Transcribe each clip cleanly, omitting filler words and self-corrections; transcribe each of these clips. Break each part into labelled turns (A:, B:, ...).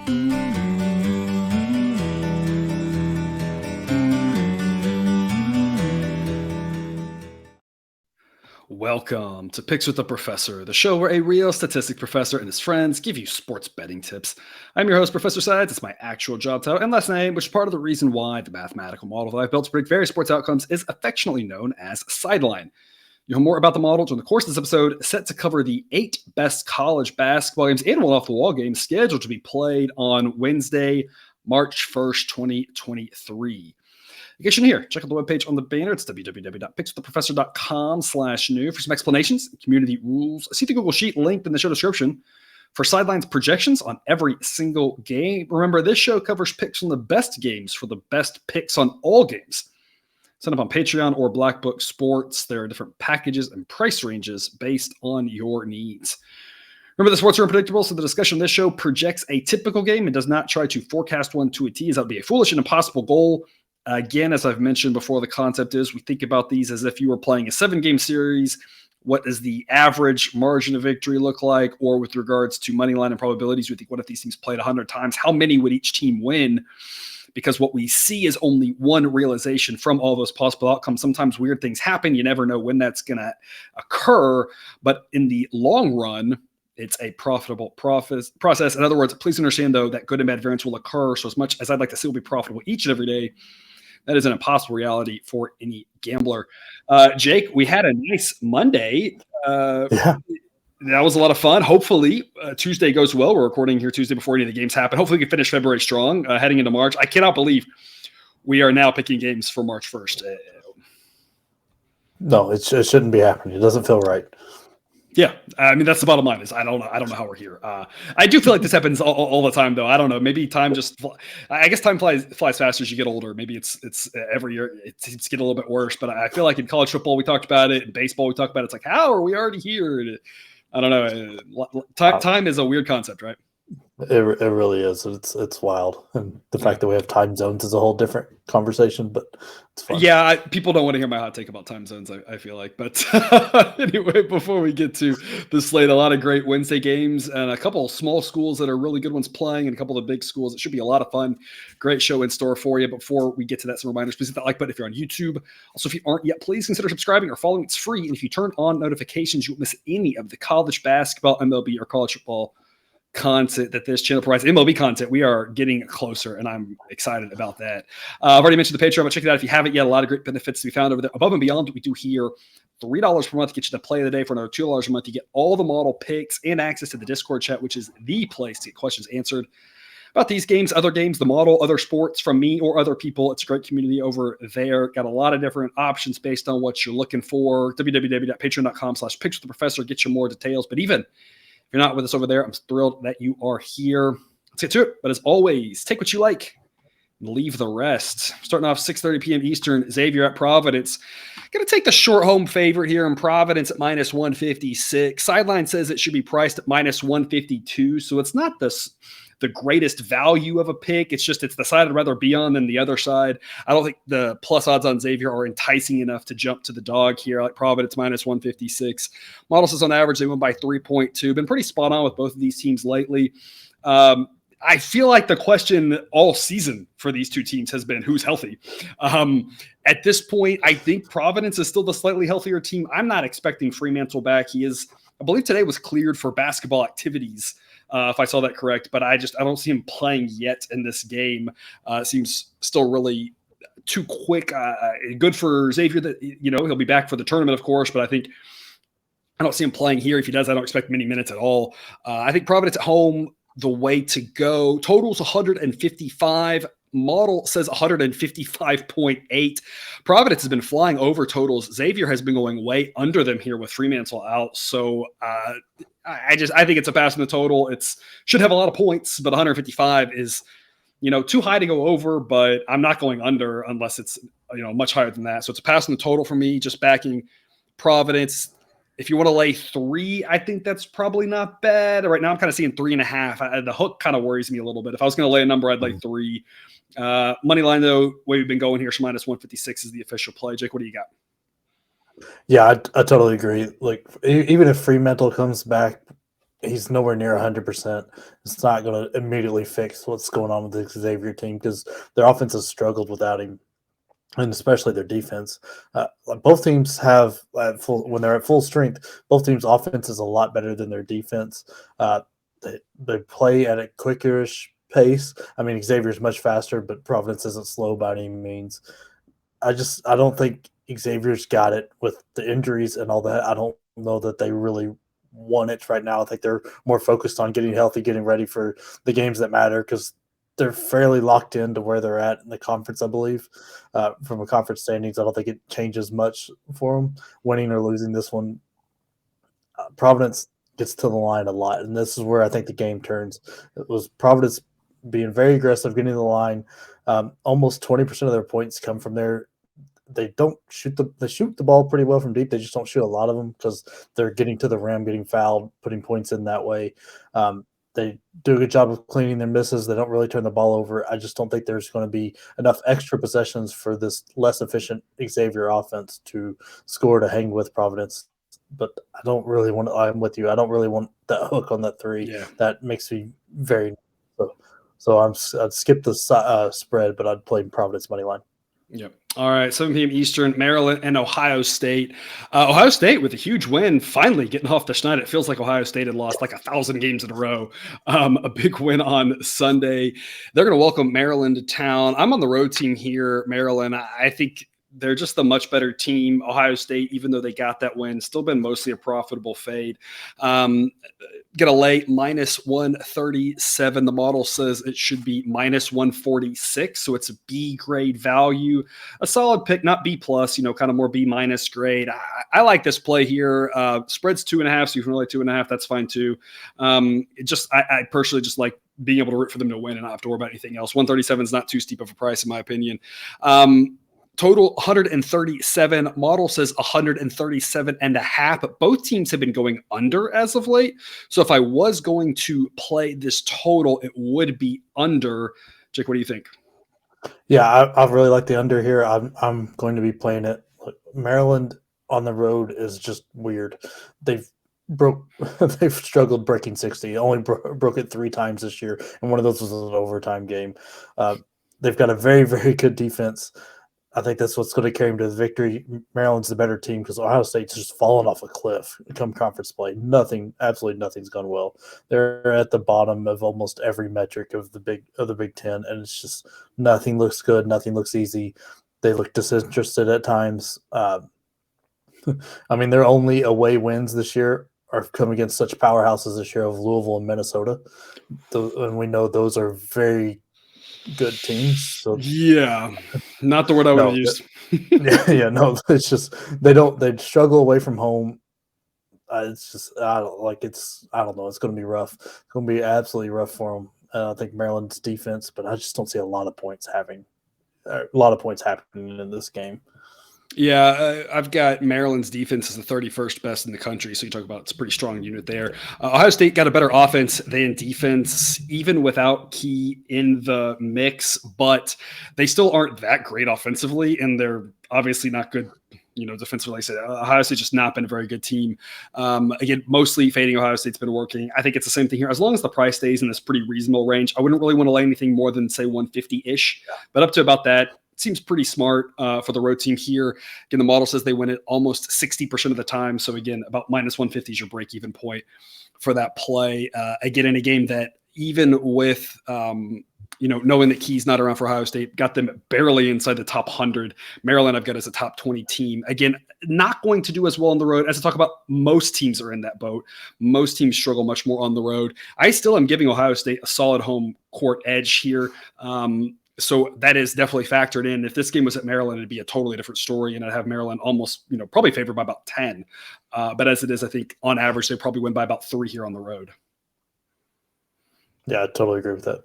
A: Welcome to Picks with the Professor, the show where a real statistics professor and his friends give you sports betting tips. I'm your host, Professor Sides. It's my actual job title and last name, which is part of the reason why the mathematical model that I've built to predict various sports outcomes is affectionately known as Sideline. You'll hear more about the model during the course of this episode, set to cover the 8 best college basketball games and one off-the-wall games scheduled to be played on Wednesday, March 1st, 2023. In case you're new here, check out the webpage on the banner. It's www.pickswiththeprofessor.com/new for some explanations, community rules. See the Google Sheet linked in the show description for Sidelines projections on every single game. Remember, this show covers picks on the best games for the best picks on all games. Sign up on Patreon or Black Book Sports. There are different packages and price ranges based on your needs. Remember, the sports are unpredictable, so the discussion of this show projects a typical game and does not try to forecast one to a T, as that would be a foolish and impossible goal. Again, as I've mentioned before, the concept is we think about these as if you were playing a 7-game series. What does the average margin of victory look like? Or with regards to money line and probabilities, we think, what if these teams played 100 times? How many would each team win? Because what we see is only one realization from all those possible outcomes. Sometimes weird things happen. You never know when that's going to occur. But in the long run, it's a profitable process. In other words, please understand, though, that good and bad variance will occur. So as much as I'd like to see it will be profitable each and every day, that is an impossible reality for any gambler. Jake, we had a nice Monday. That was a lot of fun. Hopefully, Tuesday goes well. We're recording here Tuesday before any of the games happen. Hopefully, we can finish February strong heading into March. I cannot believe we are now picking games for March 1st.
B: No, it shouldn't be happening. It doesn't feel right.
A: Yeah, I mean, that's the bottom line. Is I don't know how we're here. I do feel like this happens all the time, though. I don't know. Maybe time just. I guess time flies faster as you get older. Maybe it's every year it's getting a little bit worse. But I feel like in college football we talked about it, in baseball we talked about it. It's like, how are we already here? I don't know. Time is a weird concept, right?
B: It really is. It's wild, and the fact that we have time zones is a whole different conversation. But it's fun.
A: Yeah, people don't want to hear my hot take about time zones. I feel like, but anyway, before we get to the slate, a lot of great Wednesday games and a couple of small schools that are really good ones playing, and a couple of big schools. It should be a lot of fun. Great show in store for you. Before we get to that, some reminders: please hit that like button if you're on YouTube. Also, if you aren't yet, please consider subscribing or following. It's free, and if you turn on notifications, you won't miss any of the college basketball, MLB, or college football content that this channel provides. MLB content, we are getting closer, and I'm excited about that. I've already mentioned the Patreon, but check it out if you haven't yet. A lot of great benefits to be found over there. Above and beyond what we do here, $3 per month gets you the play of the day. For another $2 a month, you get all the model picks and access to the Discord chat, which is the place to get questions answered about these games, other games, the model, other sports from me or other people. It's a great community over there. Got a lot of different options based on what you're looking for. www.patreon.com/pickswiththeprofessor. Get you more details. But even if you're not with us over there, I'm thrilled that you are here. Let's get to it. But as always, take what you like and leave the rest. Starting off 6:30 p.m. Eastern, Xavier at Providence. Going to take the short home favorite here in Providence at -156. Sideline says it should be priced at -152. So it's not the greatest value of a pick. It's the side I'd rather be on than the other side. I don't think the plus odds on Xavier are enticing enough to jump to the dog here. I like Providence -156. Model says on average they win by 3.2. Been pretty spot on with both of these teams lately. I feel like the question all season for these two teams has been who's healthy. At this point, I think Providence is still the slightly healthier team. I'm not expecting Fremantle back. He is, I believe today was cleared for basketball activities, if I saw that correct, but I don't see him playing yet in this game. Seems still really too quick. Good for Xavier that, he'll be back for the tournament, of course, but I don't see him playing here. If he does, I don't expect many minutes at all. I think Providence at home, the way to go. Total's 155. Model says 155.8. Providence has been flying over totals. Xavier has been going way under them here with Fremantle out. So I think it's a pass in the total. It's should have a lot of points, but 155 is, too high to go over, but I'm not going under unless it's, much higher than that. So it's a pass in the total for me, just backing Providence. If you want to lay 3, I think that's probably not bad. Right now I'm kind of seeing 3.5. The hook kind of worries me a little bit. If I was going to lay a number, I'd lay 3. Money line, though, way we've been going here, -156 is the official play. Jake, what do you got?
B: Yeah, I totally agree. Like, even if Fremantle comes back he's nowhere near 100%. It's not going to immediately fix what's going on with the Xavier team because their offense has struggled without him, and especially their defense. Both teams have when they're at full strength. Both teams' offense is a lot better than their defense. They play at a quickerish pace. I mean, Xavier's much faster, but Providence isn't slow by any means. I don't think Xavier's got it with the injuries and all that. I don't know that they really want it right now. I think they're more focused on getting healthy, getting ready for the games that matter because they're fairly locked into where they're at in the conference, I believe. From a conference standings, I don't think it changes much for them, winning or losing this one. Providence gets to the line a lot, and this is where I think the game turns. It was Providence being very aggressive, getting to the line. Almost 20% of their points come from there. They shoot the ball pretty well from deep. They just don't shoot a lot of them because they're getting to the rim, getting fouled, putting points in that way. They do a good job of cleaning their misses. They don't really turn the ball over. I just don't think there's going to be enough extra possessions for this less efficient Xavier offense to score to hang with Providence. But I'm with you. I don't really want that hook on that three.
A: Yeah.
B: That makes me very so I'd skip the spread, but I'd play Providence money line.
A: Yep. All right, 7 p.m. Eastern, Maryland and Ohio State. Ohio State with a huge win, finally getting off the schneid. It feels like Ohio State had lost like 1,000 games in a row. A big win on Sunday. They're going to welcome Maryland to town. I'm on the road team here, Maryland. I think they're just a much better team. Ohio State, even though they got that win, still been mostly a profitable fade. Get a lay minus 137. The model says it should be minus 146. So it's a B grade value, a solid pick, not B plus, kind of more B minus grade. I like this play here. Spread's 2.5. So you can relay 2.5. That's fine too. I personally just like being able to root for them to win and not have to worry about anything else. 137 is not too steep of a price in my opinion. Total 137. Model says 137.5, but both teams have been going under as of late. So if I was going to play this total, it would be under. Jake, what do you think?
B: Yeah, I really like the under here. I'm going to be playing it. Maryland on the road is just weird. They've struggled breaking 60. Only broke it 3 times this year, and one of those was an overtime game. They've got a very, very good defense. I think that's what's going to carry them to the victory. Maryland's the better team because Ohio State's just fallen off a cliff come conference play. Absolutely nothing's gone well. They're at the bottom of almost every metric of the Big Ten, and it's just nothing looks good. Nothing looks easy. They look disinterested at times. I mean, their only away wins this year are come against such powerhouses this year of Louisville and Minnesota, and we know those are very good teams. So
A: yeah, not the word I would have used.
B: No, it's just they struggle away from home. It's just I don't know. It's going to be rough. It's going to be absolutely rough for them. I think Maryland's defense, but I just don't see a lot of points happening in this game.
A: Yeah, I've got Maryland's defense as the 31st best in the country. So you talk about it's a pretty strong unit there. Ohio State got a better offense than defense, even without Key in the mix, but they still aren't that great offensively, and they're obviously not good, defensively. Like I said, Ohio State's just not been a very good team. Again, mostly fading Ohio State's been working. I think it's the same thing here. As long as the price stays in this pretty reasonable range, I wouldn't really want to lay anything more than, say, 150-ish, but up to about that. Seems pretty smart for the road team here. Again, the model says they win it almost 60% of the time. So again, about minus 150 is your break-even point for that play. Again, in a game that even with, knowing that Key's not around for Ohio State, got them barely inside the top 100. Maryland I've got as a top 20 team. Again, not going to do as well on the road. As I talk about, most teams are in that boat. Most teams struggle much more on the road. I still am giving Ohio State a solid home court edge here. So that is definitely factored in. If this game was at Maryland, it'd be a totally different story, and I'd have Maryland almost, probably favored by about 10. But as it is, I think on average, they probably win by about 3 here on the road.
B: Yeah, I totally agree with that.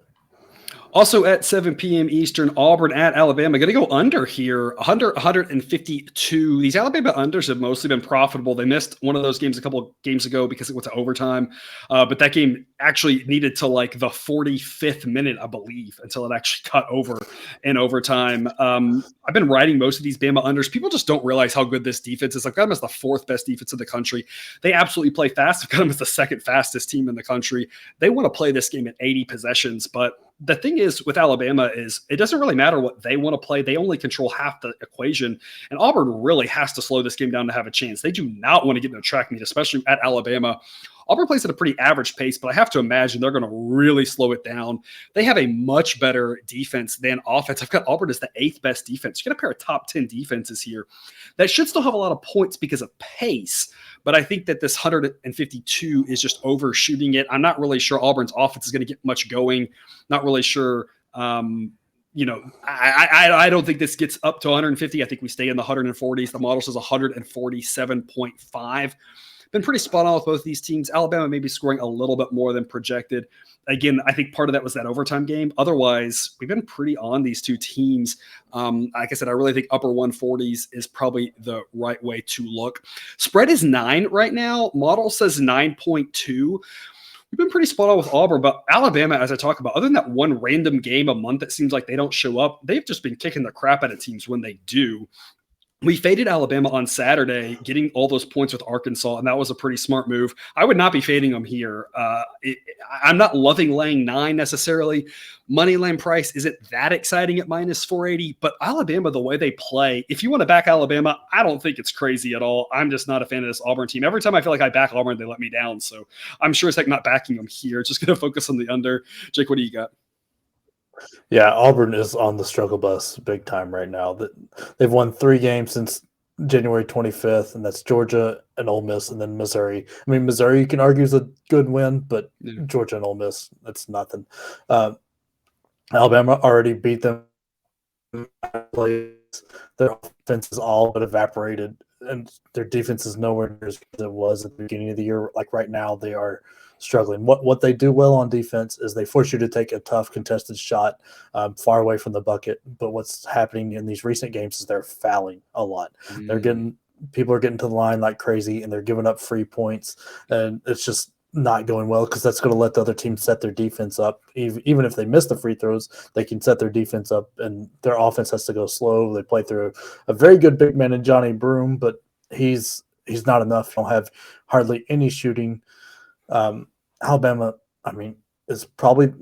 A: Also at 7 p.m. Eastern, Auburn at Alabama. Going to go under here, 152. These Alabama unders have mostly been profitable. They missed one of those games a couple of games ago because it went to overtime. But that game actually needed to like the 45th minute, I believe, until it actually got over in overtime. I've been riding most of these Bama unders. People just don't realize how good this defense is. I've got them as the 4th best defense in the country. They absolutely play fast. I've got them as the 2nd fastest team in the country. They want to play this game at 80 possessions, but the thing is with Alabama is it doesn't really matter what they want to play. They only control half the equation. And Auburn really has to slow this game down to have a chance. They do not want to get in a track meet, especially at Alabama. Auburn plays at a pretty average pace, but I have to imagine they're going to really slow it down. They have a much better defense than offense. I've got Auburn as the 8th best defense. You're going to pair of top 10 defenses here that should still have a lot of points because of pace. But I think that this 152 is just overshooting it. I'm not really sure Auburn's offense is going to get much going. Not really sure. I don't think this gets up to 150. I think we stay in the 140s. The model says 147.5. Been pretty spot on with both of these teams. Alabama may be scoring a little bit more than projected. Again, I think part of that was that overtime game. Otherwise, we've been pretty on these two teams. Like I said, I really think upper 140s is probably the right way to look. Spread is 9 right now. Model says 9.2. We've been pretty spot on with Auburn, but Alabama, as I talk about, other than that one random game a month that seems like they don't show up, they've just been kicking the crap out of teams when they do. We faded Alabama on Saturday, getting all those points with Arkansas, and that was a pretty smart move. I would not be fading them here. I'm not loving laying 9 necessarily. Money line price isn't that exciting at minus 480, but Alabama, the way they play, if you want to back Alabama, I don't think it's crazy at all. I'm just not a fan of this Auburn team. Every time I feel like I back Auburn, they let me down. So I'm sure it's like not backing them here. Just going to focus on the under. Jake, what do you got?
B: Yeah, Auburn is on the struggle bus big time right now. They've won 3 games since January 25th, and that's Georgia and Ole Miss, and then Missouri. I mean, Missouri you can argue is a good win, but Georgia and Ole Miss, that's nothing. Alabama already beat them. Their offense is all but evaporated, and their defense is nowhere near as good as it was at the beginning of the year. Like right now, they are struggling. What they do well on defense is they force you to take a tough contested shot far away from the bucket. But what's happening in these recent games is they're fouling a lot. People are getting to the line like crazy, and they're giving up free points, and it's just not going well because that's going to let the other team set their defense up. Even if they miss the free throws, they can set their defense up, and their offense has to go slow. They play through a very good big man in Johnny Broome, but he's not enough. They don't have hardly any shooting. Alabama, I mean, is probably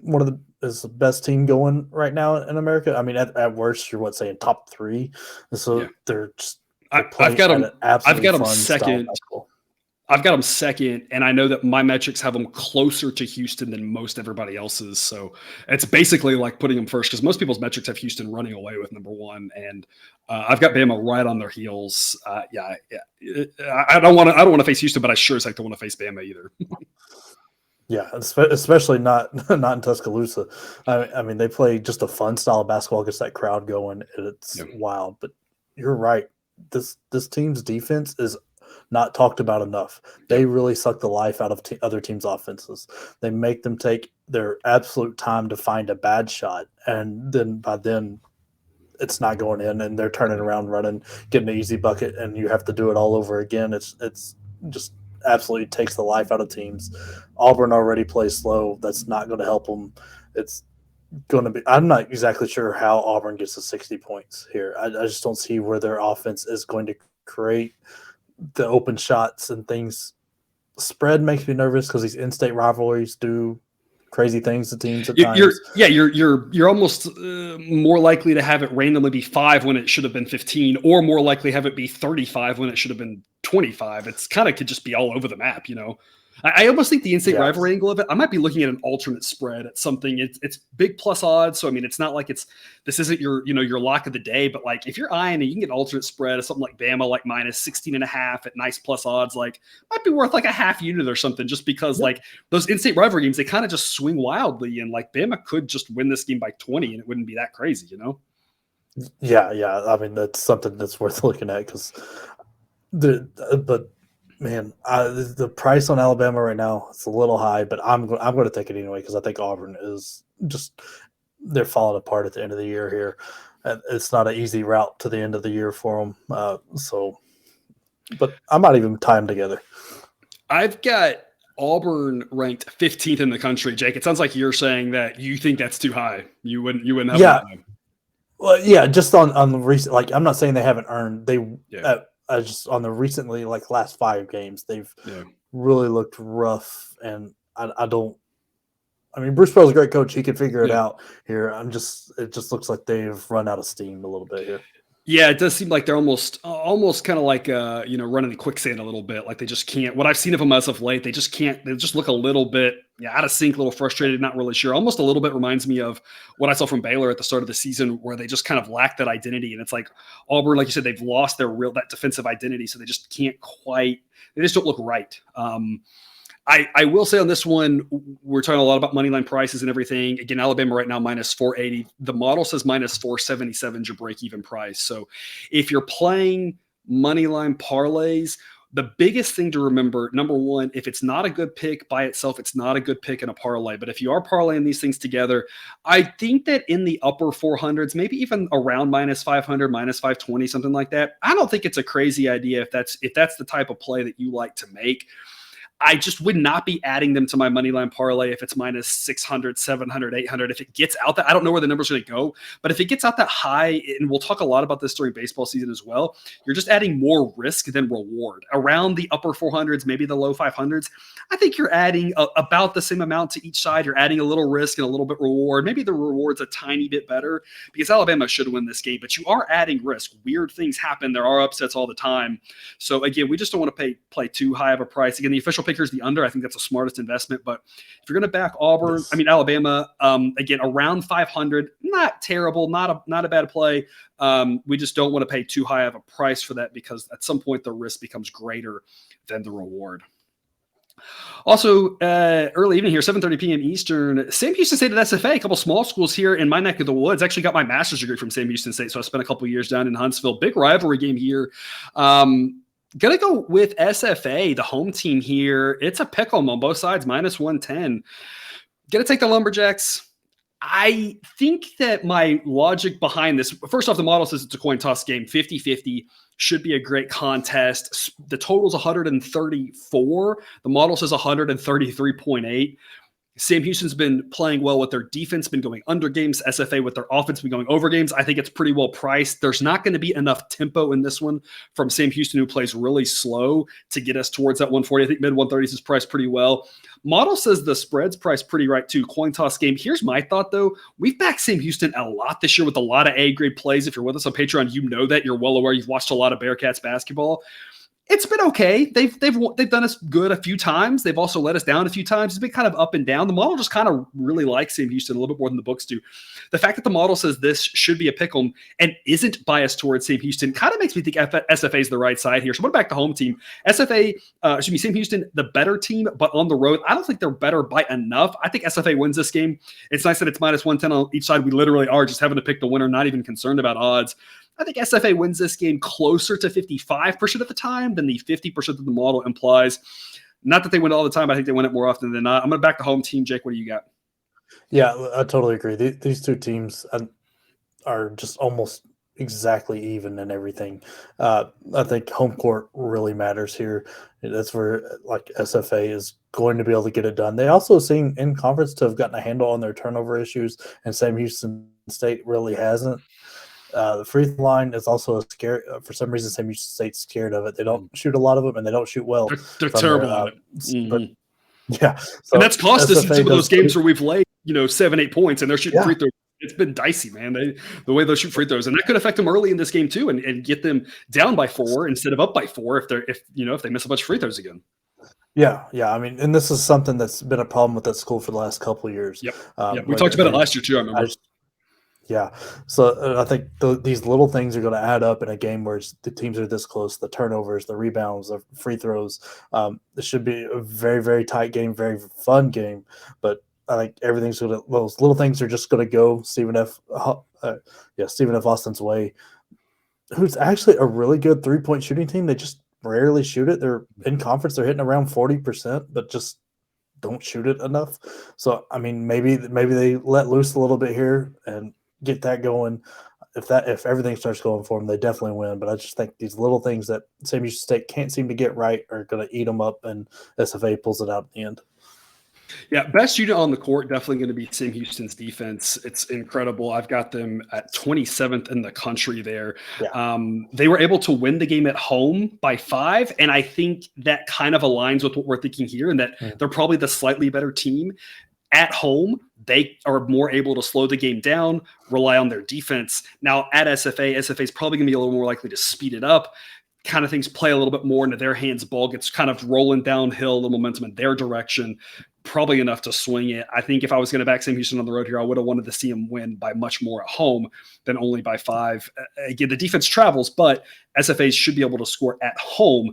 B: is the best team going right now in America. I mean, at worst, you're saying top 3. So they're just.
A: I've got them second. I've got them second, and I know that my metrics have them closer to Houston than most everybody else's. So it's basically like putting them first because most people's metrics have Houston running away with number 1, and I've got Bama right on their heels. I don't want to face Houston, but I sure as heck don't want to face Bama either.
B: Yeah, especially not in Tuscaloosa. I mean, they play just a fun style of basketball, gets that crowd going, and it's wild. But you're right. This team's defense is not talked about enough. They really suck the life out of other teams' offenses. They make them take their absolute time to find a bad shot, and then by then it's not going in, and they're turning around, running, getting an easy bucket, and you have to do it all over again. It's just absolutely takes the life out of teams. Auburn already plays slow. That's not going to help them. It's going to be – I'm not exactly sure how Auburn gets to 60 points here. I just don't see where their offense is going to create the open shots and things. Spread makes me nervous because these in-state rivalries do crazy things to teams at times.
A: You're almost more likely to have it randomly be 5 when it should have been 15, or more likely have it be 35 when it should have been 25. It's kind of could just be all over the map, you know. I almost think the in-state rivalry angle of it, I might be looking at an alternate spread at something. It's big plus odds, so I mean, it's not like this isn't your lock of the day, but like if you're eyeing it, you can get an alternate spread of something like Bama, like minus 16.5 at nice plus odds, like might be worth like a half unit or something, just because like those in-state rivalry games, they kind of just swing wildly, and like Bama could just win this game by 20, and it wouldn't be that crazy, you know?
B: Yeah. I mean, that's something that's worth looking at because man, the price on Alabama right now, it's a little high, but I'm going to take it anyway because I think Auburn is just they're falling apart at the end of the year here. It's not an easy route to the end of the year for them. But I might even tie them together.
A: I've got Auburn ranked 15th in the country, Jake. It sounds like you're saying that you think that's too high. You wouldn't have
B: Yeah.
A: them.
B: Well, yeah, just on the recent, like, I'm not saying they haven't earned. Just on the recently, like, last 5 games, they've really looked rough, and I don't. I mean, Bruce Pearl's a great coach; he can figure it out here. It just looks like they've run out of steam a little bit here.
A: Yeah, it does seem like they're almost kind of like running in quicksand a little bit. Like they just can't. What I've seen of them as of late, they just can't. They just look a little bit out of sync, a little frustrated, not really sure. Almost a little bit reminds me of what I saw from Baylor at the start of the season, where they just kind of lack that identity. And it's like Auburn, like you said, they've lost that defensive identity, so they just can't quite. They just don't look right. I will say on this one, we're talking a lot about money line prices and everything. Again, Alabama right now minus 480. The model says minus 477 is your break-even price. So if you're playing money line parlays, the biggest thing to remember, number one, if it's not a good pick by itself, it's not a good pick in a parlay. But if you are parlaying these things together, I think that in the upper 400s, maybe even around minus 500, minus 520, something like that, I don't think it's a crazy idea if that's the type of play that you like to make. I just would not be adding them to my money line parlay if it's minus 600, 700, 800. If it gets out that, I don't know where the number's going to go, but if it gets out that high, and we'll talk a lot about this during baseball season as well, you're just adding more risk than reward. Around the upper 400s, maybe the low 500s, I think you're adding about the same amount to each side. You're adding a little risk and a little bit reward. Maybe the reward's a tiny bit better because Alabama should win this game, but you are adding risk. Weird things happen. There are upsets all the time. So again, we just don't want to play too high of a price. Again, the official pickers the under. I think that's the smartest investment. But if you're going to back Auburn, Alabama, again, around 500, not terrible, not a bad play. We just don't want to pay too high of a price for that because at some point the risk becomes greater than the reward. Also, early evening here, 7:30 p.m. Eastern, Sam Houston State at SFA, a couple small schools here in my neck of the woods. Actually got my master's degree from Sam Houston State, so I spent a couple of years down in Huntsville. Big rivalry game here. Gonna go with SFA, the home team here. It's a pick 'em on both sides, minus 110. Gonna take the Lumberjacks. I think that my logic behind this, first off, the model says it's a coin toss game, 50-50. Should be a great contest. The total's 134. The model says 133.8. Sam Houston's been playing well with their defense, been going under games. SFA with their offense been going over games. I think it's pretty well priced. There's not going to be enough tempo in this one from Sam Houston, who plays really slow, to get us towards that 140. I think mid 130s is priced pretty well. Model says the spread's priced pretty right too. Coin toss game. Here's my thought though. We've backed Sam Houston a lot this year with a lot of A-grade plays. If you're with us on Patreon, you know that. You're well aware. You've watched a lot of Bearcats basketball. It's been okay. They've done us good a few times. They've also let us down a few times. It's been kind of up and down. The model just kind of really likes Sam Houston a little bit more than the books do. The fact that the model says this should be a pick 'em and isn't biased towards Sam Houston kind of makes me think SFA is the right side here. So what about the home team? Sam Houston, the better team, but on the road, I don't think they're better by enough. I think SFA wins this game. It's nice that it's minus 110 on each side. We literally are just having to pick the winner, not even concerned about odds. I think SFA wins this game closer to 55% of the time than the 50% that the model implies. Not that they win it all the time, but I think they win it more often than not. I'm going to back the home team. Jake, what do you got?
B: Yeah, I totally agree. These two teams are just almost exactly even in everything. I think home court really matters here. That's where like SFA is going to be able to get it done. They also seem in conference to have gotten a handle on their turnover issues, and Sam Houston State really hasn't. The free throw line is also a scary. For some reason, Sam Houston State's scared of it. They don't shoot a lot of them, and they don't shoot well.
A: They're terrible at it.
B: But, yeah, so
A: and that's cost us in some of those games where we've laid 7-8 points, and they're shooting free throws. It's been dicey, man. The way they shoot free throws, and that could affect them early in this game too, and get them down by 4 instead of up by 4 if they miss a bunch of free throws again.
B: Yeah. I mean, and this is something that's been a problem with that school for the last couple of years.
A: Yep. We talked about it last year too. I remember.
B: Yeah, so I think these little things are going to add up in a game where the teams are this close. The turnovers, the rebounds, the free throws. This should be a very, very tight game, very fun game. But I think those little things are just going to go Stephen F. Austin's way, who's actually a really good 3-point shooting team. They just rarely shoot it. They're in conference. They're hitting around 40%, but just don't shoot it enough. So I mean, maybe they let loose a little bit here and get that going. If everything starts going for them, they definitely win. But I just think these little things that Sam Houston State can't seem to get right are going to eat them up, and SFA pulls it out at the end.
A: Yeah, best unit on the court, definitely going to be Sam Houston's defense. It's incredible. I've got them at 27th in the country there.
B: Yeah.
A: They were able to win the game at home by 5, and I think that kind of aligns with what we're thinking here, and that they're probably the slightly better team. At home, they are more able to slow the game down, rely on their defense. Now, at SFA is probably going to be a little more likely to speed it up. Kind of things play a little bit more into their hands. Ball gets kind of rolling downhill, the momentum in their direction, probably enough to swing it. I think if I was going to back Sam Houston on the road here, I would have wanted to see him win by much more at home than only by 5. Again, the defense travels, but SFA should be able to score at home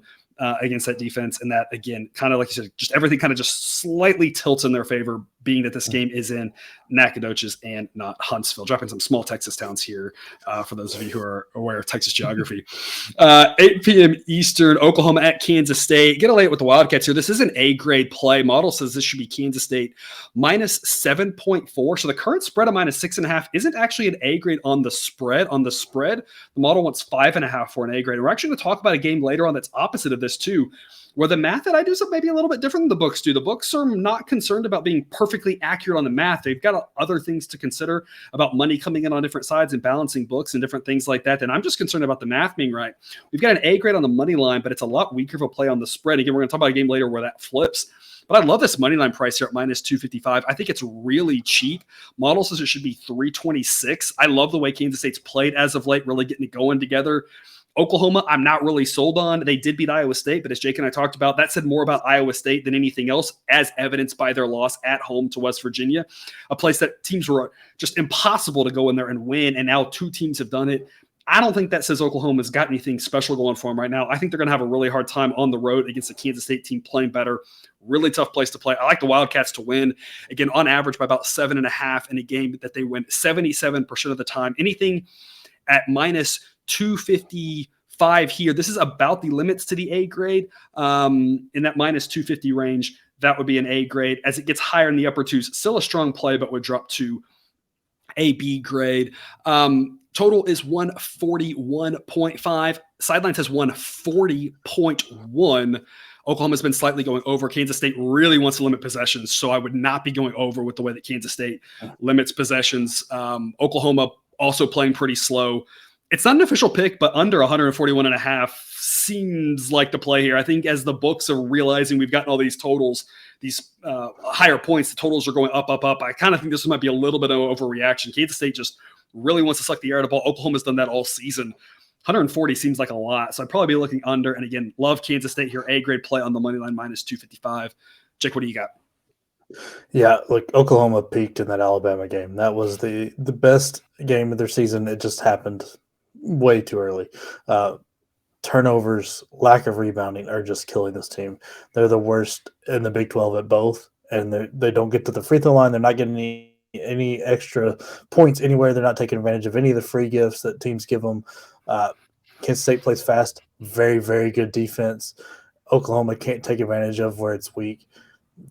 A: against that defense. And that, again, kind of like you said, just everything kind of just slightly tilts in their favor, being that this game is in Nacogdoches and not Huntsville. Dropping some small Texas towns here for those of you who are aware of Texas geography. 8 p.m. Eastern, Oklahoma at Kansas State. Get a lay it with the Wildcats here. This is an A-grade play. Model says this should be Kansas State minus 7.4. So the current spread of minus 6.5 isn't actually an A-grade on the spread. The model wants 5.5 for an A-grade. We're actually going to talk about a game later on that's opposite of this too, where the math that I do is maybe a little bit different than the books do. The books are not concerned about being perfectly accurate on the math. They've got other things to consider about money coming in on different sides and balancing books and different things like that. And I'm just concerned about the math being right. We've got an A grade on the money line, but it's a lot weaker of a play on the spread. Again, we're going to talk about a game later where that flips. But I love this money line price here at minus 255. I think it's really cheap. Model says it should be 326. I love the way Kansas State's played as of late, really getting it going together. Oklahoma, I'm not really sold on. They did beat Iowa State, but as Jake and I talked about, that said more about Iowa State than anything else, as evidenced by their loss at home to West Virginia, a place that teams were just impossible to go in there and win, and now 2 teams have done it. I don't think that says Oklahoma's got anything special going for them right now. I think they're going to have a really hard time on the road against a Kansas State team playing better. Really tough place to play. I like the Wildcats to win, again, on average by about 7.5 in a game that they win 77% of the time. Anything at minus 255 here. This is about the limits to the A grade in that minus 250 range. That would be an A grade. As it gets higher in the upper twos, still a strong play, but would drop to a B grade. Total is 141.5. Sidelines has 140.1. Oklahoma's been slightly going over. Kansas State really wants to limit possessions, so I would not be going over with the way that Kansas State limits possessions. Oklahoma also playing pretty slow. It's not an official pick, but under 141.5 seems like the play here. I think as the books are realizing we've gotten all these totals, these higher points, the totals are going up, up, up. I kind of think this might be a little bit of overreaction. Kansas State just really wants to suck the air out of the ball. Oklahoma's done that all season. 140 seems like a lot, so I'd probably be looking under. And again, love Kansas State here. A-grade play on the money line, minus 255. Jake, what do you got?
B: Yeah, look, Oklahoma peaked in that Alabama game. That was the best game of their season. It just happened way too early. Turnovers, lack of rebounding are just killing this team. They're the worst in the Big 12 at both, and they don't get to the free throw line. They're not getting any extra points anywhere. They're not taking advantage of any of the free gifts that teams give them. Kansas State plays fast, very, very good defense. Oklahoma can't take advantage of where it's weak.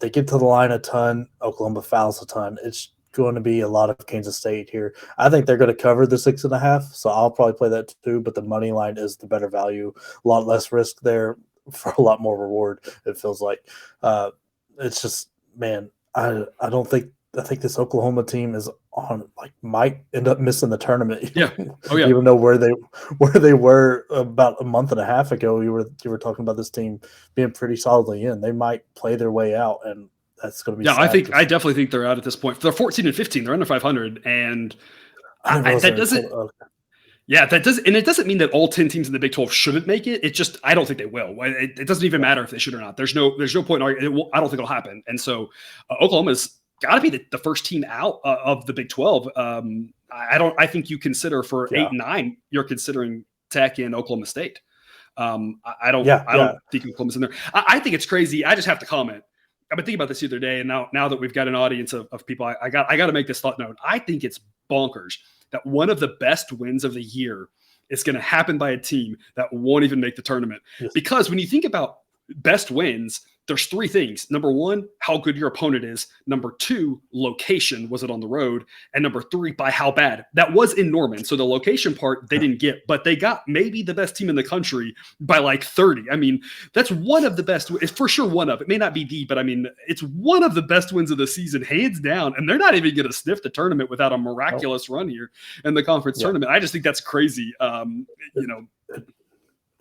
B: They get to the line a ton. Oklahoma fouls a ton. It's going to be a lot of Kansas State here. I think they're going to cover the 6.5, so I'll probably play that too, but the money line is the better value. A lot less risk there for a lot more reward, it feels like. It's just, man, I think this Oklahoma team is on, might end up missing the tournament.
A: Yeah. Oh yeah.
B: Even though where they were about a month and a half ago, you were talking about this team being pretty solidly in. They might play their way out, and that's going to be.
A: Yeah, I definitely think they're out at this point. They're 14 and 15. They're under 500, and that doesn't. Yeah, that does, and it doesn't mean that all 10 teams in the Big 12 shouldn't make it. It just, I don't think they will. It doesn't even matter if they should or not. There's no point in arguing. I don't think it'll happen. And so Oklahoma's got to be the first team out of the Big 12. I think you consider for 8 and 9, you're considering Tech and Oklahoma State. I don't think Oklahoma's in there. I think it's crazy. I just have to comment. I've been thinking about this the other day, and now that we've got an audience of people, I got to make this thought known. I think it's bonkers that one of the best wins of the year is going to happen by a team that won't even make the tournament. Yes. Because when you think about best wins, there's three things. Number one, how good your opponent is. Number two, location. Was it on the road? And number three, by how bad. That was in Norman. So the location part they didn't get, but they got maybe the best team in the country by like 30. I mean, that's one of the best. It's for sure one of. It may not be the, but I mean, it's one of the best wins of the season, hands down. And they're not even going to sniff the tournament without a miraculous run here in the conference tournament. I just think that's crazy.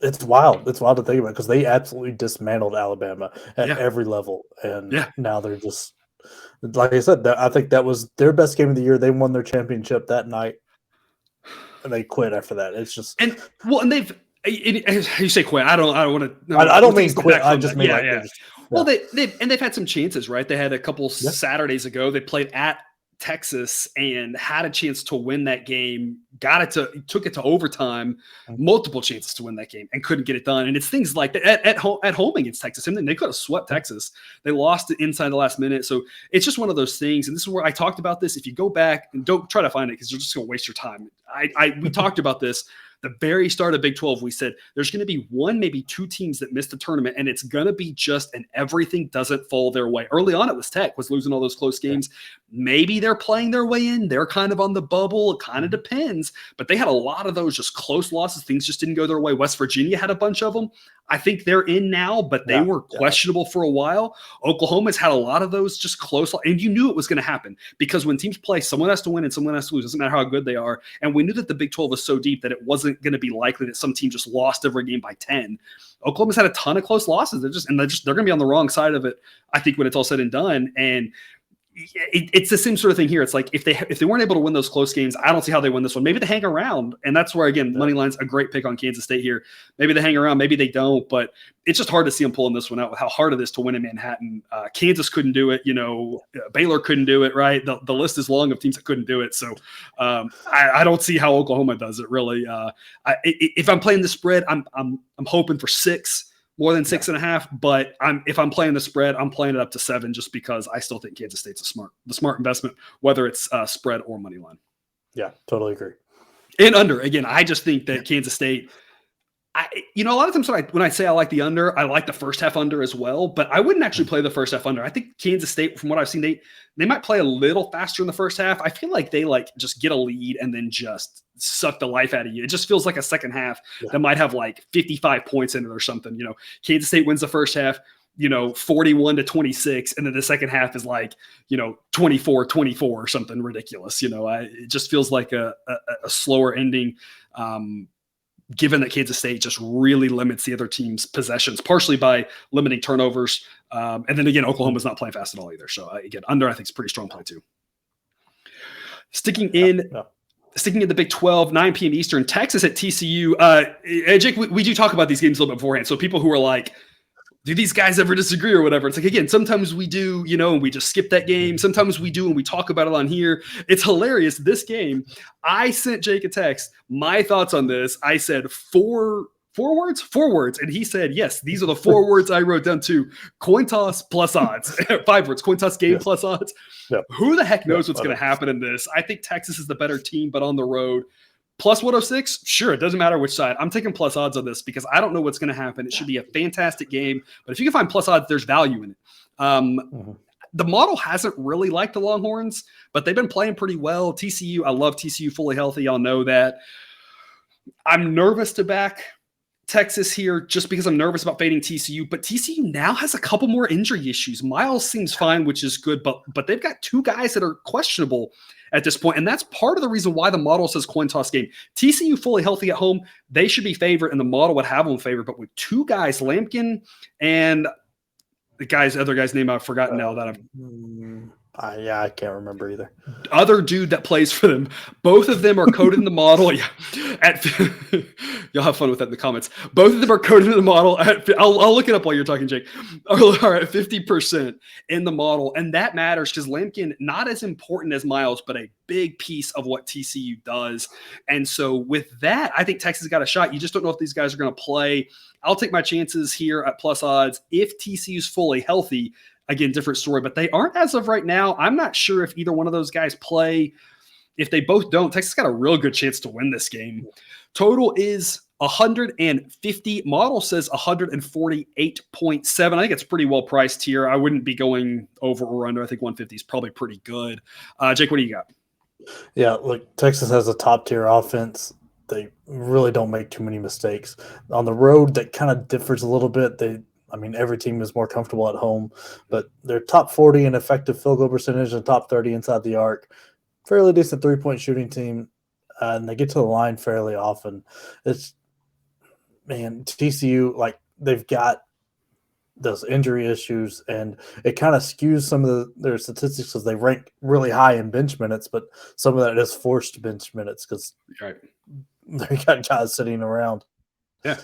B: It's wild. It's wild to think about because they absolutely dismantled Alabama at every level. And now they're just, like I said, I think that was their best game of the year. They won their championship that night and they quit after that. It's just. And
A: they've, you say quit. I don't want to.
B: No, I don't mean quit. I just mean
A: well, they've had some chances, right? They had a couple Saturdays ago. They played at Texas and had a chance to win that game, took it to overtime, multiple chances to win that game and couldn't get it done. And it's things like that at home against Texas. And then they could have swept Texas. They lost it inside the last minute. So it's just one of those things. And this is where I talked about this. If you go back and don't try to find it because you're just going to waste your time. We talked about this. The very start of Big 12, we said there's going to be one, maybe two teams that missed the tournament, and it's going to be just and everything doesn't fall their way. Early on, it was Tech, was losing all those close games. Maybe they're playing their way in. They're kind of on the bubble. It kind of depends. But they had a lot of those just close losses. Things just didn't go their way. West Virginia had a bunch of them. I think they're in now, but they were questionable for a while. Oklahoma's had a lot of those just close. And you knew it was going to happen because when teams play, someone has to win and someone has to lose. It doesn't matter how good they are. And we knew that the Big 12 was so deep that it wasn't going to be likely that some team just lost every game by 10. Oklahoma's had a ton of close losses. They're going to be on the wrong side of it, I think, when it's all said and done. And it's the same sort of thing here. It's like if they weren't able to win those close games, I don't see how they win this one. Maybe they hang around, and that's where, again, money line's a great pick on Kansas State here. Maybe they hang around, maybe they don't, but it's just hard to see them pulling this one out with how hard it is to win in Manhattan. Kansas couldn't do it. Baylor couldn't do it, right? The list is long of teams that couldn't do it. So I don't see how Oklahoma does it, really. If I'm playing the spread, I'm hoping for 6. More than 6.5, but if I'm playing the spread, I'm playing it up to 7 just because I still think Kansas State's the smart investment, whether it's spread or money line.
B: Yeah, totally agree.
A: And under, again, I just think that Kansas State, a lot of times when I say I like the under, I like the first half under as well, but I wouldn't actually play the first half under. I think Kansas State, from what I've seen, they might play a little faster in the first half. I feel like they just get a lead and then just suck the life out of you. It just feels like a second half that might have like 55 points in it or something. Kansas State wins the first half, 41-26, and then the second half is like, 24-24 or something ridiculous. It just feels like a slower ending. Given that Kansas State just really limits the other team's possessions, partially by limiting turnovers. And then again, Oklahoma's not playing fast at all either. So again, under I think is pretty strong play too. Sticking in the Big 12, 9 p.m. Eastern, Texas at TCU. Jake, we do talk about these games a little bit beforehand. So people who are like, do these guys ever disagree or whatever? It's like, again, sometimes we do, and we just skip that game. Sometimes we do and we talk about it on here. It's hilarious. This game, I sent Jake a text. My thoughts on this, I said four words. And he said, yes, these are the 4 words I wrote down too. Coin toss plus odds. 5 words, coin toss game plus odds. Yeah. Who the heck knows what's going to happen in this? I think Texas is the better team, but on the road. Plus 106? Sure, it doesn't matter which side. I'm taking plus odds on this because I don't know what's going to happen. It should be a fantastic game. But if you can find plus odds, there's value in it. The model hasn't really liked the Longhorns, but they've been playing pretty well. TCU, I love TCU fully healthy. Y'all know that. I'm nervous to back Texas here just because I'm nervous about fading TCU, but TCU now has a couple more injury issues. Miles seems fine, which is good, but they've got 2 guys that are questionable at this point, and that's part of the reason why the model says coin toss game. TCU fully healthy at home, they should be favored, and the model would have them favored, but with 2 guys, Lampkin and the other guy's name I've forgotten now that
B: I can't remember either.
A: Other dude that plays for them. Both of them are coded in the model. Yeah. You'll have fun with that in the comments. Both of them are coded in the model. I'll look it up while you're talking, Jake. Are at 50% in the model. And that matters because Lampkin, not as important as Miles, but a big piece of what TCU does. And so with that, I think Texas got a shot. You just don't know if these guys are going to play. I'll take my chances here at plus odds. If TCU's fully healthy, again, different story, but they aren't as of right now. I'm not sure if either one of those guys play. If they both don't, Texas got a real good chance to win this game. Total is 150. Model says 148.7. I think it's pretty well priced here. I wouldn't be going over or under. I think 150 is probably pretty good. Jake, what do you got?
B: Yeah, look, Texas has a top-tier offense. They really don't make too many mistakes. On the road, that kind of differs a little bit. Every team is more comfortable at home, but they're top 40 in effective field goal percentage and top 30 inside the arc. Fairly decent three-point shooting team, and they get to the line fairly often. TCU, they've got those injury issues, and it kind of skews some of their statistics because they rank really high in bench minutes, but some of that is forced bench minutes because they got guys sitting around.
A: Yeah.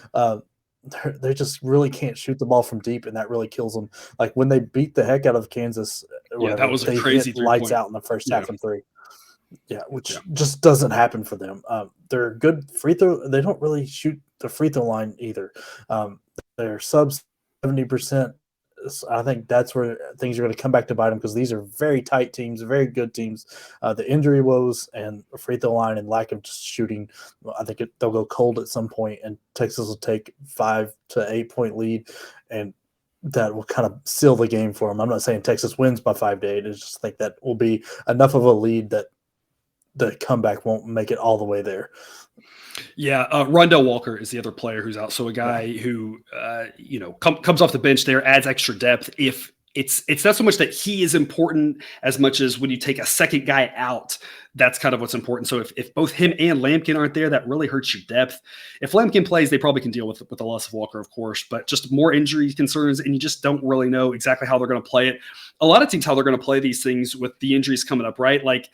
B: They just really can't shoot the ball from deep, and that really kills them. Like when they beat the heck out of Kansas,
A: that was a crazy
B: lights out in the first half and three. Yeah, which just doesn't happen for them. They're good free throw. They don't really shoot the free throw line either. They're sub 70%. I think that's where things are going to come back to bite them because these are very tight teams, very good teams. The injury woes and free throw line and lack of just shooting, I think they'll go cold at some point, and Texas will take 5 to 8 point lead, and that will kind of seal the game for them. I'm not saying Texas wins by 5 to 8. I just think that will be enough of a lead that the comeback won't make it all the way there.
A: Yeah, Rondell Walker is the other player who's out. So a guy who, comes off the bench there, adds extra depth. If it's not so much that he is important as much as when you take a second guy out, that's kind of what's important. So if both him and Lampkin aren't there, that really hurts your depth. If Lampkin plays, they probably can deal with the loss of Walker, of course, but just more injury concerns, and you just don't really know exactly how they're going to play it. A lot of teams, how they're going to play these things with the injuries coming up, right? Like,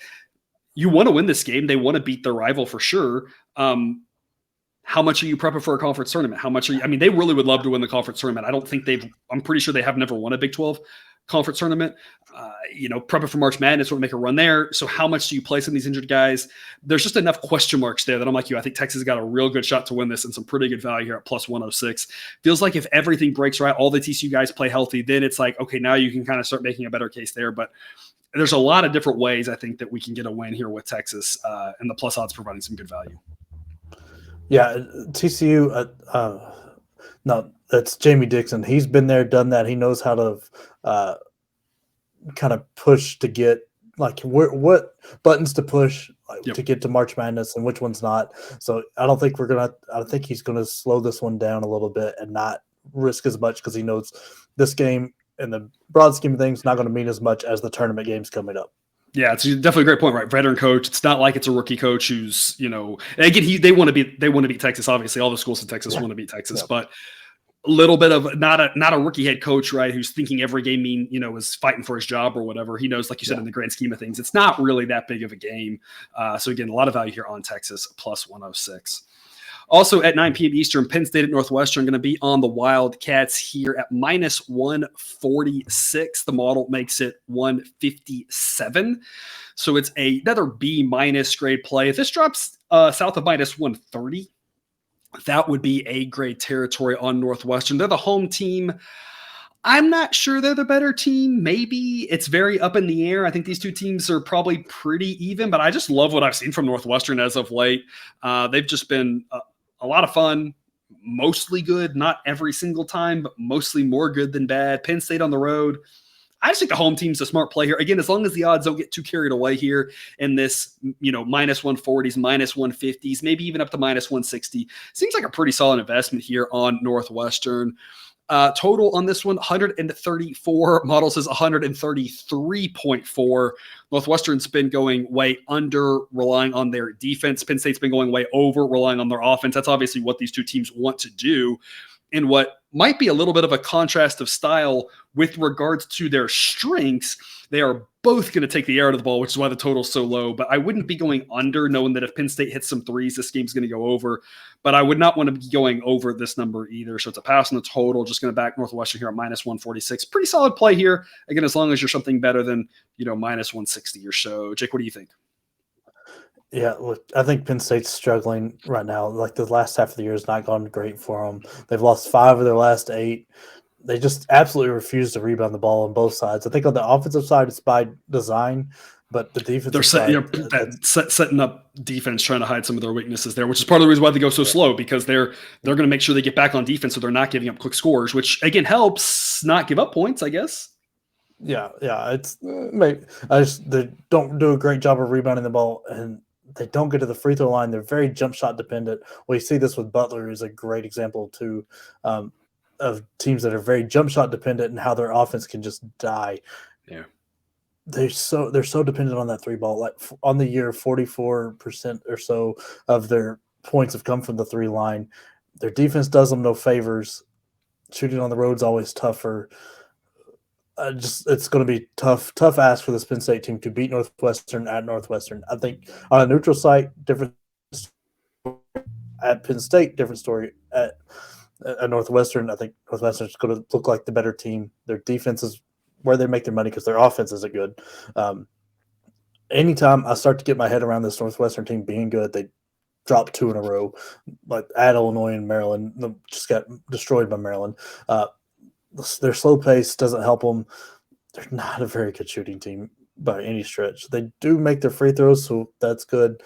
A: you want to win this game. They want to beat their rival for sure. How much are you prepping for a conference tournament? How much are you? They really would love to win the conference tournament. I'm pretty sure they have never won a Big 12 conference tournament. Prepping for March Madness would make a run there. So how much do you place on these injured guys? There's just enough question marks there that I'm like you. I think Texas got a real good shot to win this and some pretty good value here at plus 106. Feels like if everything breaks right, all the TCU guys play healthy, then it's like, okay, now you can kind of start making a better case there. But there's a lot of different ways I think that we can get a win here with Texas, and the plus odds providing some good value.
B: Yeah, TCU. No, that's Jamie Dixon. He's been there, done that. He knows how to kind of push to get what buttons to push to get to March Madness and which ones not. So I think he's gonna slow this one down a little bit and not risk as much because he knows this game in the broad scheme of things, not going to mean as much as the tournament games coming up.
A: Yeah, it's definitely a great point, right? Veteran coach. It's not like it's a rookie coach who's, again, they want to beat Texas. Obviously, all the schools in Texas want to beat Texas, but a little bit of not a rookie head coach, right? Who's thinking every game is fighting for his job or whatever. He knows, like you said, in the grand scheme of things, it's not really that big of a game. So again, a lot of value here on Texas plus 106. Also at 9 p.m. Eastern, Penn State at Northwestern going to be on the Wildcats here at minus 146. The model makes it 157. So it's another B minus grade play. If this drops south of minus 130, that would be A grade territory on Northwestern. They're the home team. I'm not sure they're the better team. Maybe it's very up in the air. I think these two teams are probably pretty even, but I just love what I've seen from Northwestern as of late. They've just been a lot of fun, mostly good, not every single time, but mostly more good than bad. Penn State on the road. I just think the home team's a smart play here. Again, as long as the odds don't get too carried away here in this, minus 140s, minus 150s, maybe even up to minus 160. Seems like a pretty solid investment here on Northwestern. Total on this one, 134. Model says 133.4. Northwestern's been going way under, relying on their defense. Penn State's been going way over, relying on their offense. That's obviously what these two teams want to do. And what might be a little bit of a contrast of style with regards to their strengths, they are both going to take the air out of the ball, which is why the total's so low. But I wouldn't be going under, knowing that if Penn State hits some threes, this game's going to go over. But I would not want to be going over this number either. So it's a pass on the total. Just going to back Northwestern here at minus 146. Pretty solid play here. Again, as long as you're something better than, minus 160 or so. Jake, what do you think?
B: Yeah, look, I think Penn State's struggling right now. Like the last half of the year has not gone great for them. They've lost 5 of their last 8. They just absolutely refuse to rebound the ball on both sides. I think on the offensive side, it's by design. But the defensive
A: They're setting up defense, trying to hide some of their weaknesses there, which is part of the reason why they go so slow, because they're going to make sure they get back on defense so they're not giving up quick scores, which again helps not give up points, I guess.
B: Yeah. It's maybe they don't do a great job of rebounding the ball, and they don't get to the free throw line. They're very jump shot dependent. We see this with Butler, is a great example too, of teams that are very jump shot dependent and how their offense can just die.
A: Yeah.
B: They're so dependent on that three ball. Like on the year, 44% or so of their points have come from the three line. Their defense does them no favors. Shooting on the road is always tougher. It's going to be tough ask for this Penn State team to beat Northwestern at Northwestern. I think on a neutral site, different story. At Penn State, different story. At Northwestern, I think Northwestern's going to look like the better team. Their defense is where they make their money because their offense isn't good. Anytime I start to get my head around this Northwestern team being good, they drop 2 in a row, like at Illinois and Maryland. Just got destroyed by Maryland. Their slow pace doesn't help them. They're not a very good shooting team by any stretch. They do make their free throws, so that's good.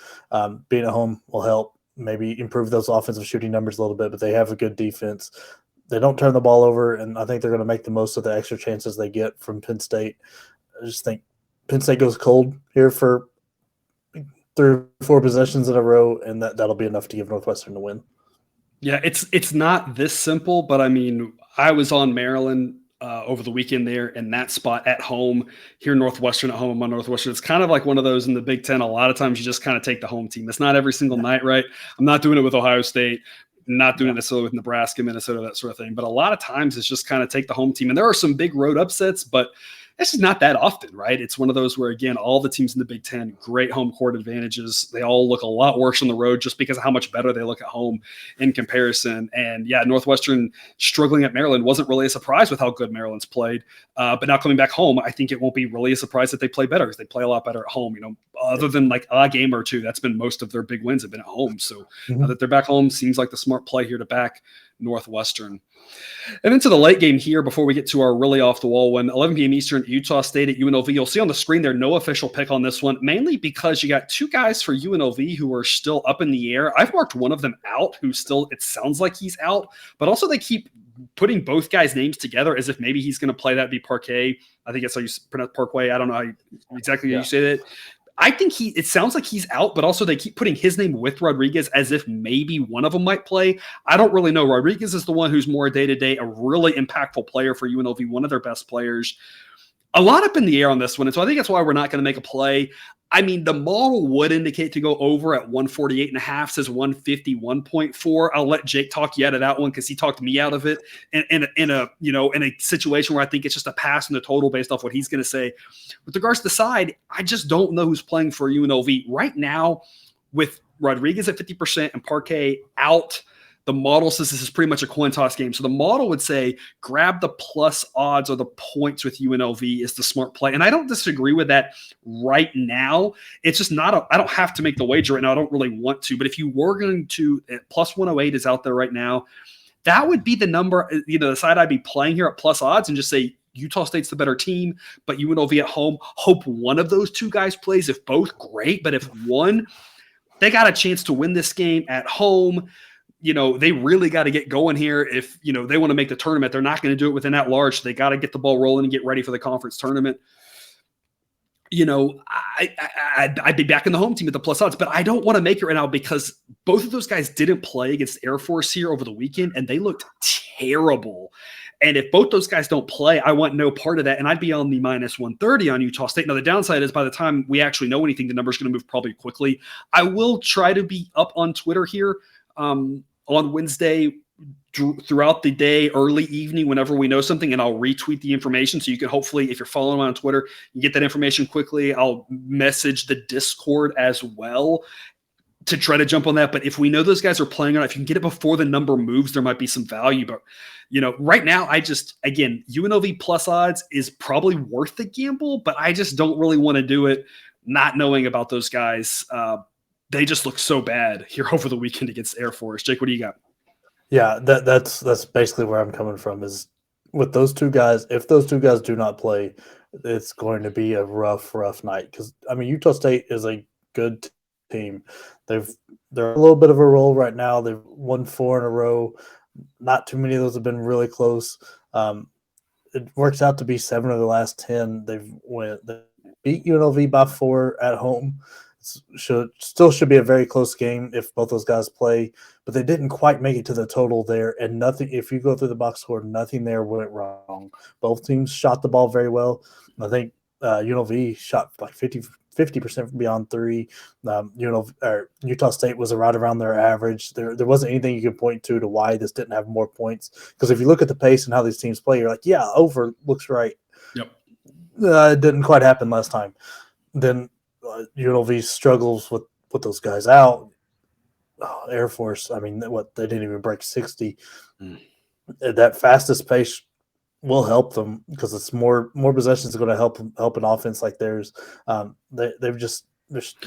B: Being at home will help maybe improve those offensive shooting numbers a little bit, but they have a good defense. They don't turn the ball over, and I think they're going to make the most of the extra chances they get from Penn State. I just think Penn State goes cold here for 3 or 4 possessions in a row, and that'll be enough to give Northwestern the win.
A: Yeah, it's not this simple, but I mean, I was on Maryland over the weekend there in that spot at home. Here Northwestern at home, I'm on Northwestern. It's kind of like one of those in the Big Ten. A lot of times you just kind of take the home team. It's not every single night, right? I'm not doing it with Ohio State. Not doing it necessarily with Nebraska, Minnesota, that sort of thing. But a lot of times it's just kind of take the home team. And there are some big road upsets, but this is not that often, right? It's one of those where, again, all the teams in the Big Ten, great home court advantages. They all look a lot worse on the road just because of how much better they look at home in comparison. And yeah, Northwestern struggling at Maryland wasn't really a surprise with how good Maryland's played. But now coming back home, I think it won't be really a surprise that they play better because they play a lot better at home. You know, other than like a game or two, that's been most of their big wins have been at home. So now that they're back home, seems like the smart play here to back Northwestern. And into the late game here, before we get to our really off the wall one, 11 p.m. Eastern, Utah State at UNLV. You'll see on the screen there, no official pick on this one, mainly because you got 2 guys for UNLV who are still up in the air. I've marked one of them out who still, it sounds like he's out, but also they keep putting both guys' names together as if maybe he's going to play. That'd be Parquet. I think that's how you pronounce Parkway. I don't know exactly how you say that. I think it sounds like he's out, but also they keep putting his name with Rodriguez as if maybe one of them might play. I don't really know. Rodriguez is the one who's more day-to-day, a really impactful player for UNLV, one of their best players. A lot up in the air on this one, and so I think that's why we're not going to make a play. I mean, the model would indicate to go over at 148.5, says 151.4. I'll let Jake talk you out of that one because he talked me out of it in a situation where I think it's just a pass in the total based off what he's going to say. With regards to the side, I just don't know who's playing for UNLV right now. With Rodriguez at 50% and Parquet out, the model says this is pretty much a coin toss game. So the model would say grab the plus odds or the points with UNLV is the smart play. And I don't disagree with that right now. It's just not I don't have to make the wager right now. I don't really want to. But if you were going to, plus 108 is out there right now. That would be the number, the side I'd be playing here at plus odds and just say Utah State's the better team, but UNLV at home. Hope one of those 2 guys plays. If both, great. But if one, they got a chance to win this game at home. They really got to get going here. If, they want to make the tournament, they're not going to do it within that large. So they got to get the ball rolling and get ready for the conference tournament. I'd be backing the home team at the plus odds, but I don't want to make it right now because both of those guys didn't play against Air Force here over the weekend, and they looked terrible. And if both those guys don't play, I want no part of that. And I'd be on the minus 130 on Utah State. Now, the downside is by the time we actually know anything, the number's going to move probably quickly. I will try to be up on Twitter here on Wednesday throughout the day, early evening, whenever we know something, and I'll retweet the information. So you can hopefully, if you're following me on Twitter, you get that information quickly. I'll message the Discord as well to try to jump on that. But if we know those guys are playing on, if you can get it before the number moves, there might be some value. But, right now, UNLV plus odds is probably worth the gamble, but I just don't really want to do it not knowing about those guys. They just look so bad here over the weekend against Air Force. Jake, what do you got?
B: Yeah, that's basically where I'm coming from is with those two guys, if those two guys do not play, it's going to be a rough night. Because I mean, Utah State is a good team. They're a little bit of a roll right now. They've won 4 in a row. Not too many of those have been really close. It works out to be 7 of the last 10. They beat UNLV by 4 at home. Still should be a very close game if both those guys play, but they didn't quite make it to the total there. And nothing, if you go through the box score, nothing there went wrong. Both teams shot the ball very well. I think UNLV shot like 50% beyond 3. Utah State was right around their average. There wasn't anything you could point to why this didn't have more points. Because if you look at the pace and how these teams play, you're like, yeah, over looks right.
A: Yep.
B: It didn't quite happen last time. Then UNLV struggles with those guys out. Air Force, I mean, they didn't even break 60. That fastest pace will help them because it's more possessions are going to help an offense like theirs. They're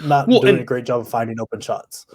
B: not doing a great job of finding open shots.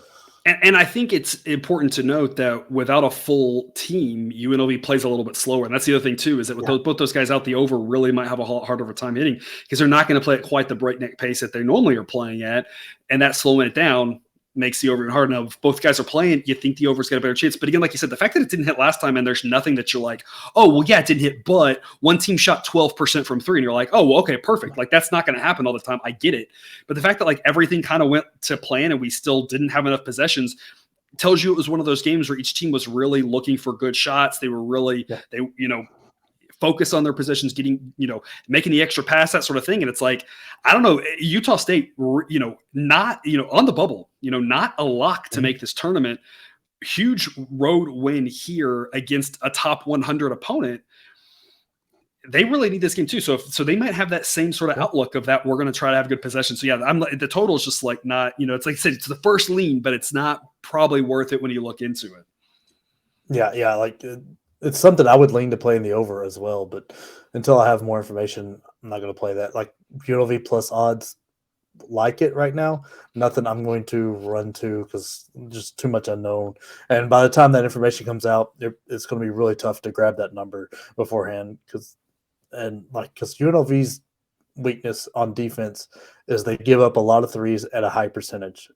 A: And I think it's important to note that without a full team, UNLV plays a little bit slower. And that's the other thing, too, is that with both those guys out, the over really might have a harder time hitting because they're not going to play at quite the breakneck pace that they normally are playing at. And that slowing it down makes the over even harder. Now, if both guys are playing, you think the over's got a better chance. But again, like you said, the fact that it didn't hit last time and there's nothing that you're like, oh, well, yeah, it didn't hit, but one team shot 12% from 3. And you're like, oh, well, okay, perfect. Like, that's not going to happen all the time. I get it. But the fact that like everything kind of went to plan and we still didn't have enough possessions tells you it was one of those games where each team was really looking for good shots. They were really, focus on their positions, getting, making the extra pass, that sort of thing. And it's like, I don't know, Utah State, not, on the bubble, not a lock to make this tournament. Huge road win here against a top 100 opponent. They really need this game too. So they might have that same sort of outlook of that. We're going to try to have good possession. So yeah, the total is just like not, it's like I said, it's the first lean, but it's not probably worth it when you look into it.
B: Yeah. Like it's something I would lean to play in the over as well, but until I have more information, I'm not going to play that. Like UNLV plus odds, like it right now. Nothing I'm going to run to because just too much unknown. And by the time that information comes out, it's going to be really tough to grab that number beforehand because UNLV's weakness on defense is they give up a lot of threes at a high percentage.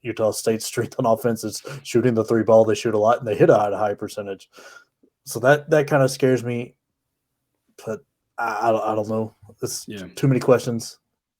B: Utah State's strength on offense is shooting the 3 ball. They shoot a lot and they hit at a high percentage. So that kind of scares me, but I don't know. It's too many questions.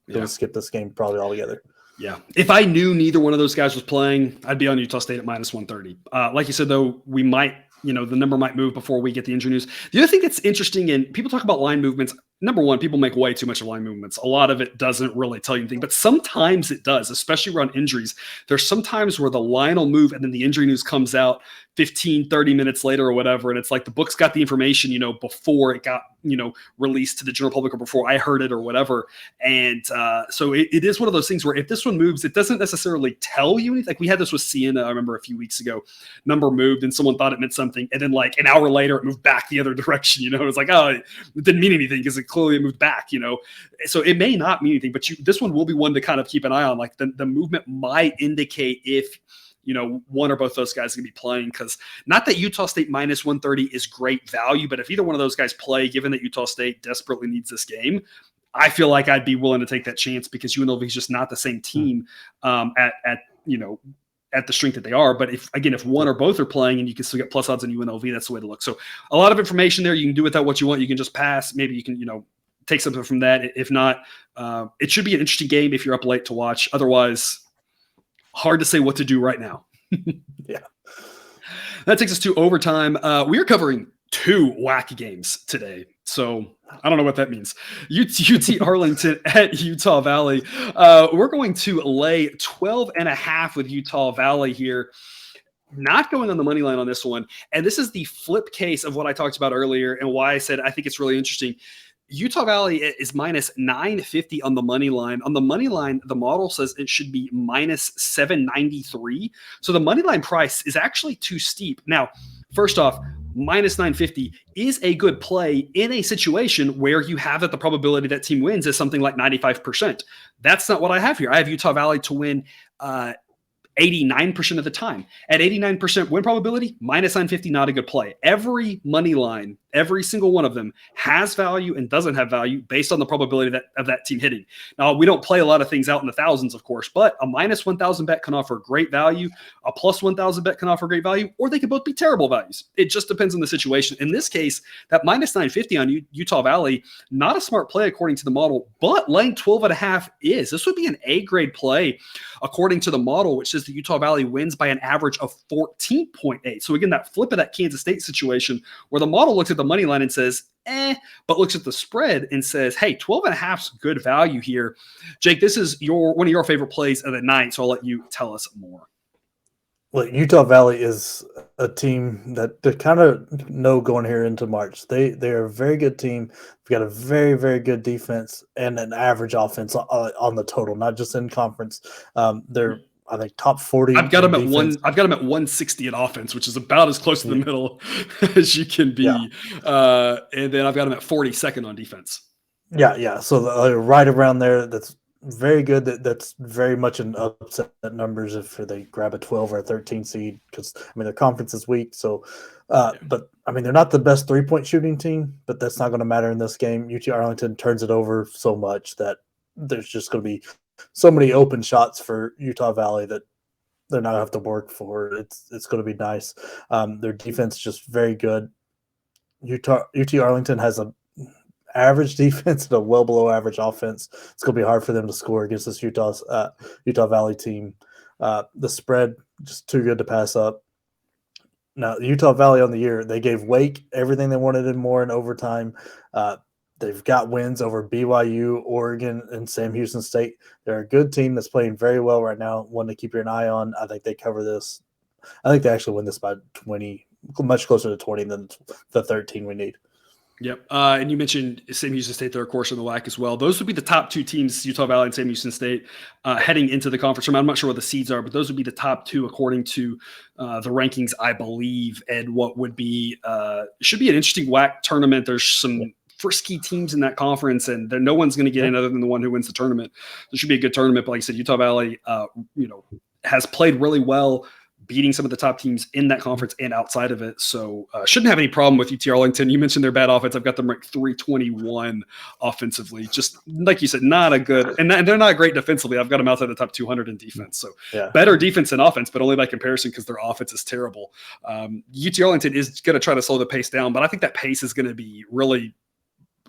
B: Going to skip this game probably altogether.
A: Yeah. If I knew neither one of those guys was playing, I'd be on Utah State at minus 130. Like you said, though, we might, the number might move before we get the injury news. The other thing that's interesting, and people talk about line movements. Number one, people make way too much of line movements. A lot of it doesn't really tell you anything, but sometimes it does, especially around injuries. There's some times where the line will move and then the injury news comes out 15, 30 minutes later or whatever. And it's like the book's got the information, before it got, released to the general public or before I heard it or whatever. And so it is one of those things where if this one moves, it doesn't necessarily tell you anything. Like we had this with Siena, I remember a few weeks ago, number moved and someone thought it meant something. And then like an hour later, it moved back the other direction, It was like, oh, it didn't mean anything because it clearly moved back, So it may not mean anything, but this one will be one to kind of keep an eye on. Like the movement might indicate if, one or both those guys can be playing, because not that Utah State minus 130 is great value, but if either one of those guys play, given that Utah State desperately needs this game, I feel like I'd be willing to take that chance because UNLV is just not the same team at the strength that they are. But if one or both are playing and you can still get plus odds on UNLV, that's the way to look. So a lot of information there. You can do with that what you want. You can just pass. Maybe you can, take something from that. If not, it should be an interesting game if you're up late to watch. Otherwise, hard to say what to do right now.
B: Yeah.
A: That takes us to overtime. We are covering 2 wacky games today. So I don't know what that means. UT Arlington at Utah Valley. We're going to lay 12.5 with Utah Valley here. Not going on the money line on this one. And this is the flip case of what I talked about earlier and why I said I think it's really interesting. Utah Valley is minus 950 on the money line. On the money line, the model says it should be minus 793. So the money line price is actually too steep. Now, first off, minus 950 is a good play in a situation where you have that the probability that team wins is something like 95%. That's not what I have here. I have Utah Valley to win 89% of the time. At 89% win probability, minus 950, not a good play. Every money line every single one of them has value and doesn't have value based on the probability of that team hitting. Now, we don't play a lot of things out in the thousands, of course, but a minus 1,000 bet can offer great value. A plus 1,000 bet can offer great value, or they could both be terrible values. It just depends on the situation. In this case, that minus 950 on Utah Valley, not a smart play according to the model, but laying 12.5 is. This would be an A grade play according to the model, which says the Utah Valley wins by an average of 14.8. So again, that flip of that Kansas State situation where the model looks at the money line and says, but looks at the spread and says, hey, 12.5 is good value here. Jake, this is one of your favorite plays of the night, so I'll let you tell us more.
B: Well, Utah Valley is a team that they kind of know going here into March. They're a very good team. We've got a very, very good defense and an average offense on the total, not just in conference. They're, I think, top 40.
A: I've got them at 160 in offense, which is about as close to the middle as you can be. Yeah. And then I've got them at 42nd on defense.
B: Yeah. So right around there, that's very good. That's very much an upset numbers if they grab a 12 or a 13 seed, because their conference is weak. So, but they're not the best 3-point shooting team, but that's not going to matter in this game. UT Arlington turns it over so much that there's just going to be so many open shots for Utah Valley that they're not going to have to work for. It's going to be nice. Their defense is just very good. UT Arlington has a average defense and a well below average offense. It's going to be hard for them to score against this Utah Valley team. The spread just too good to pass up. Now, Utah Valley on the year, they gave Wake everything they wanted and more in overtime. They've got wins over BYU, Oregon, and Sam Houston State. They're a good team that's playing very well right now, one to keep an eye on. I think they cover this. I think they actually win this by 20, much closer to 20 than the 13 we need.
A: Yep. And you mentioned Sam Houston State, they're, of course, in the WAC as well. Those would be the top two teams, Utah Valley and Sam Houston State, heading into the conference. I'm not sure what the seeds are, but those would be the top two according to the rankings, I believe. And what would be should be an interesting WAC tournament. There's some frisky teams in that conference, and no one's going to get in other than the one who wins the tournament. There should be a good tournament. But like I said, Utah Valley, has played really well, beating some of the top teams in that conference and outside of it. So shouldn't have any problem with UT Arlington. You mentioned their bad offense. I've got them ranked 321 offensively. Just like you said, not a good, and they're not great defensively. I've got them outside the top 200 in defense. So better defense than offense, but only by comparison because their offense is terrible. UT Arlington is going to try to slow the pace down, but I think that pace is going to be really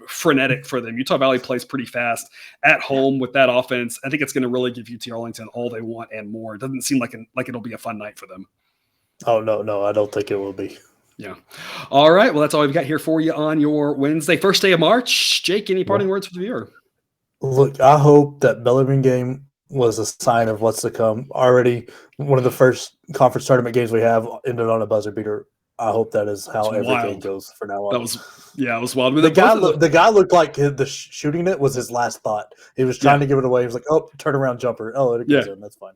A: frenetic for them. Utah Valley plays pretty fast at home with that offense. I think it's going to really give UT Arlington all they want and more. It doesn't seem like it'll be a fun night for them.
B: Oh, no, I don't think it will be.
A: Yeah. All right. Well, that's all we've got here for you on your Wednesday, first day of March. Jake, any parting words for the viewer?
B: Look, I hope that Bellarmine game was a sign of what's to come. Already one of the first conference tournament games we have ended on a buzzer beater. I hope that is how everything goes for now on.
A: It was wild.
B: The guy looked like the shooting it was his last thought. He was trying to give it away. He was like, "Oh, turn around jumper. Oh, it goes in. That's fine."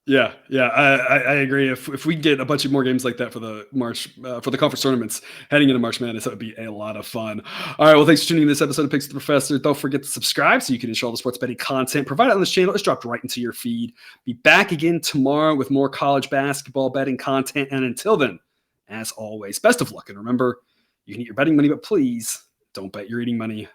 A: Yeah. I agree. If we get a bunch of more games like that for the March for the conference tournaments heading into March Madness, that would be a lot of fun. All right. Well, thanks for tuning in to this episode of Picks with the Professor. Don't forget to subscribe so you can enjoy all the sports betting content provided on this channel. It's dropped right into your feed. Be back again tomorrow with more college basketball betting content. And until then, as always, best of luck. And remember, you can eat your betting money, but please don't bet your eating money.